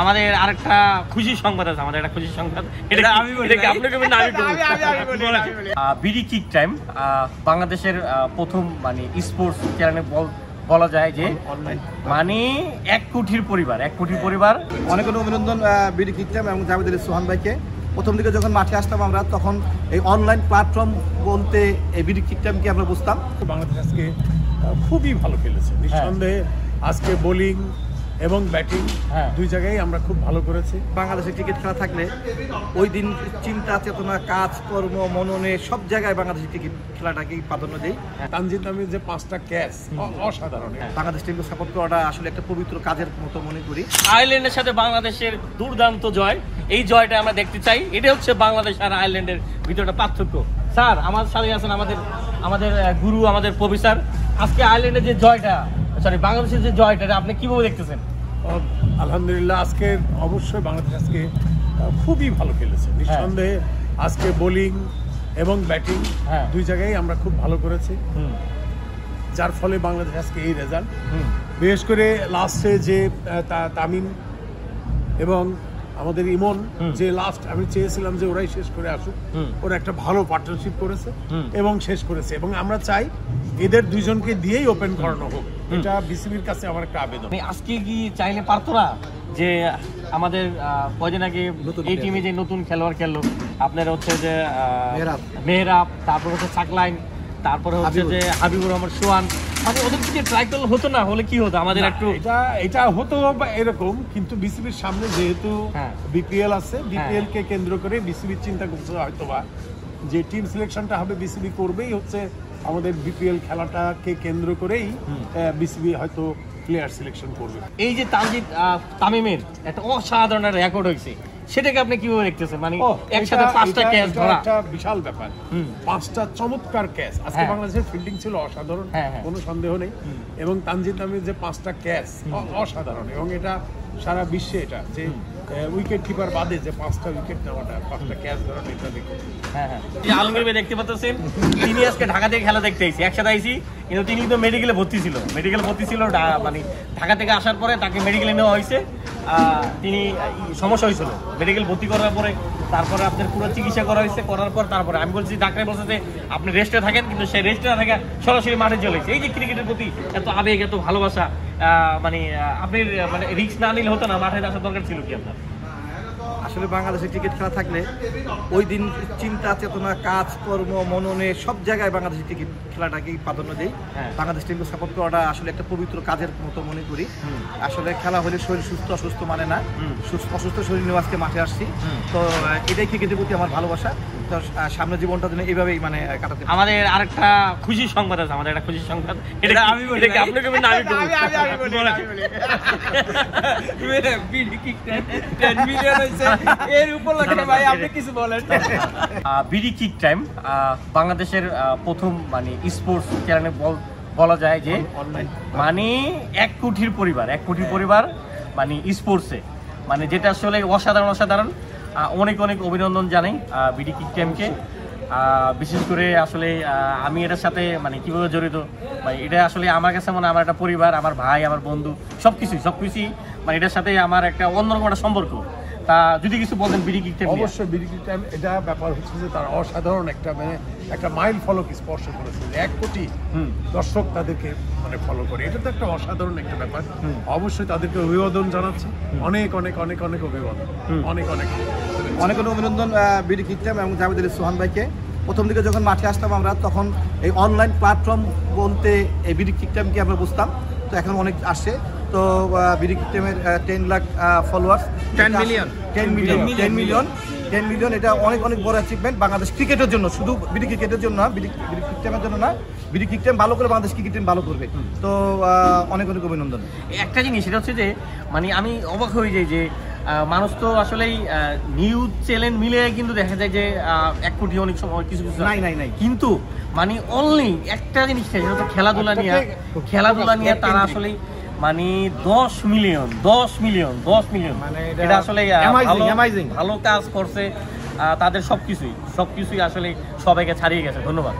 আমাদের আরেকটা খুশি সংবাদ আছে, আমাদের একটা খুশি সংবাদ। এটা আমি বলি, এটা আপনাকে বলি না, আমি বলি। বিডি কিক টাইম বাংলাদেশের প্রথম মানে স্পোর্টস চ্যানেলে বলা যায় যে মানে 1 কোটির পরিবার। অনেক অভিনন্দন বিডি কিক টাইম এবং জাভেদ আলী সোহান ভাইকে। প্রথম দিকে যখন মাঠে আসতাম আমরা, তখন এই অনলাইন প্ল্যাটফর্ম বলতে এই বিডি কিক টাইমকে আমরা বুঝতাম। বাংলাদেশ আজকে খুবই ভালো খেলেছে নিঃসন্দেহে। আজকে বোলিং এবং ব্যাটিং দুই জায়গায় আমরা খুব ভালো করেছি। বাংলাদেশে ক্রিকেট খেলা থাকলে ওই দিন চিন্তা চেতনা কাজ কর্ম মননে সব জায়গায় বাংলাদেশের ক্রিকেট খেলাটাকে প্রাধান্য দেই। তানজিদ তামিমের যে 5টা ক্যাচ অসাধারণ। বাংলাদেশ টিমকে সাপোর্ট করাটা আসলে একটা পবিত্র কাজের মতো মনে করি। আয়ারল্যান্ডের সাথে বাংলাদেশের দুর্দান্ত জয়, এই জয়টা আমরা দেখতে চাই। এটা হচ্ছে বাংলাদেশ আর আয়ারল্যান্ডের ভিতরে পার্থক্য। স্যার আমাদের সাথে আছেন আমাদের গুরু, আমাদের প্রফেসর। আজকে আয়ারল্যান্ডের যে জয়টা, বাংলাদেশের যে জয়টা, আপনি কিভাবে দেখতেছেন? আলহামদুলিল্লাহ, আজকে অবশ্যই বাংলাদেশ আজকে খুবই ভালো খেলেছে নিঃসন্দেহে। আজকে বোলিং এবং ব্যাটিং দুই জায়গায় আমরা খুব ভালো করেছি, যার ফলে বাংলাদেশ আজকে এই রেজাল্ট। বিশেষ করে লাস্টে যে তামিম এবং আমাদের ইমন, যে লাস্ট আমি চেয়েছিলাম যে ওরাই শেষ করে আসুক, ওরা একটা ভালো পার্টনারশিপ করেছে এবং শেষ করেছে। এবং আমরা চাই এদের দুইজনকে দিয়েই ওপেন করানো হোক। এটা বিসিবির কাছে আমার একটা আবেদন। আজকে কি চাইলে পারতো না যে আমাদের কয়দিন আগে এই টিমে যে নতুন খেলোয়াড় খেললো, আপনার হচ্ছে যে মেহরাব, তারপর হচ্ছে সাকলাইন, তারপরে হচ্ছে যে হাবিবুর রহমান সোহান, মানে ওদের কিছু ট্রাই করলে হতো না? হলে কি হতো আমাদের একটু এটা হতো এরকম, কিন্তু বিসিবির সামনে যেহেতু বিপিএল আছে, বিপিএল কে কেন্দ্র করে বিসিবি চিন্তা করছে হয়তো বা যে টিম সিলেকশনটা হবে বিসিবি করবেই হচ্ছে আমাদের বিপিএল খেলাটাকে কেন্দ্র করেই বিসিবি হয়তো প্লেয়ার সিলেকশন করবে। এই যে তামিমের একটা অসাধারণ রেকর্ড হয়েছে, সেটাকে আপনি কিভাবে দেখতেছেন? মানে একসাথে 5টা ক্যাচ ধরা একটা বিশাল ব্যাপার। 5টা চমৎকার ক্যাচ। আজকে বাংলাদেশের ফিল্ডিং ছিল অসাধারণ, কোনো সন্দেহ নেই। এবং তানজিদ তামিমের যে 5টা ক্যাচ অসাধারণ, এবং এটা সারা বিশ্বে এটা যে উইকেট কিপার বাদে যে 5টা উইকেট নেওয়াটা, 5টা ক্যাচ ধরাটা, এটা দেখুন। আলমগীর ভাই দেখতে পাচ্ছেন, তিনি আজকে ঢাকা থেকে খেলা দেখতে আইছি, একসাথে আইছি, কিন্তু তিনি তো মেডিকেলে ভর্তি ছিল। মানে ঢাকা থেকে আসার পরে তাকে মেডিকেলে নেওয়া হয়েছে। তিনি সমস্যা হয়েছিল, মেডিকেল ভর্তি করার পরে তারপরে আপনার পুরো চিকিৎসা করা হয়েছে। করার পর তারপরে আমি বলছি, ডাক্তার বলছে যে আপনি রেস্টে থাকেন, কিন্তু সেই রেস্টে না থাকে সরাসরি মাঠে চলে গেছে। এই যে ক্রিকেটের প্রতি এত আবেগ, এত ভালোবাসা, মানে আপনি মানে রিস্ক না নিলে হতো না, মাঠে আসার দরকার ছিল কি আপনার? আসলে বাংলাদেশে ক্রিকেট খেলা থাকলে ওই দিন চিন্তা চেতনা কাজ কর্ম মননে সব জায়গায় বাংলাদেশের ক্রিকেট খেলাটাকে প্রাধান্য দেই। বাংলাদেশ টিমকে সাপোর্ট করাটা আসলে একটা পবিত্র কাজের মতো মনে করি। আসলে খেলা হলে শরীর সুস্থ অসুস্থ মানে না, অসুস্থ শরীর নিয়ে আজকে মাঠে আসছি, তো এটাই ক্রিকেটের প্রতি আমার ভালোবাসা। তো সামনে জীবনটা যেন এইভাবেই মানে কাটাতে। আমাদের আরেকটা খুশি সংবাদ আছে, আমাদের একটা খুশি সংবাদ। এটা আমি বলি, এটা আপনাকে বলি না, আমি বলি। বিডি কিক টাইম 10 মিলিয়ন হইছে, এর উপলক্ষে ভাই আপনি কিছু বলেন। বিডি কিক টাইম বাংলাদেশের প্রথম মানে স্পোর্টস চ্যানেলে বলা যায় যে মানে 1 কোটির পরিবার মানে স্পোর্টসে, মানে যেটা আসলে অসাধারণ। অনেক অভিনন্দন জানাই বিডি কিক টাইমকে। বিশেষ করে আসলে আমি এটার সাথে মানে কিভাবে জড়িত, মানে এটা আসলে আমার কাছে মনে আমার একটা পরিবার, আমার ভাই, আমার বন্ধু, সবকিছুই মানে এটার সাথে আমার একটা অন্যরকম একটা সম্পর্ক। তা যদি কিছু বলেন বিডি কিক টাইম। অবশ্যই বিডি কিক টাইম এটা ব্যাপার হচ্ছে যে তারা অসাধারণ একটা মাইল ফলক স্পর্শ করেছে। 1 কোটি দর্শক তাদেরকে মানে ফলো করে, এটা তো একটা অসাধারণ একটা ব্যাপার। অবশ্যই তাদেরকে অভিবাদন জানাচ্ছি, অনেক অভিবাদন, অনেক অভিনন্দন বিডি কিক টাইম এবং জাভেদ আলী সোহান ভাইকে। প্রথম দিকে যখন মাঠে আসতাম আমরা, তখন এই অনলাইন প্ল্যাটফর্ম বলতে এই বিডি কিক টাইমকে আমরা বুঝতাম। তো এখন অনেক আসছে, তো বিডি কিক টাইমের 10 লাখ ফলোয়ার্স, 10 মিলিয়ন, এটা অনেক বড় অ্যাচিভমেন্ট বাংলাদেশ ক্রিকেটের জন্য। শুধু বিডি ক্রিকেটের জন্য না, বিডি কিক টাইমের জন্য না, বিডি কিক টাইম ভালো করে বাংলাদেশ ক্রিকেট টিম ভালো করবে। তো অনেক অভিনন্দন। একটা জিনিস সেটা হচ্ছে যে মানে আমি অবাক হয়ে যাই যে মানুষ তো আসলেই নিউজ চ্যানেল মিলে কিন্তু দেখা যায় যে 1 কোটি অনেক সময় কিছু নাই, কিন্তু মানে অনলি একটা জিনিস খেলাধুলা নিয়ে তারা আসলে মানে 10 মিলিয়ন মানে এটা আসলে ভালো কাজ করছে। তাদের সবকিছুই আসলে সবাইকে ছাড়িয়ে গেছে। ধন্যবাদ।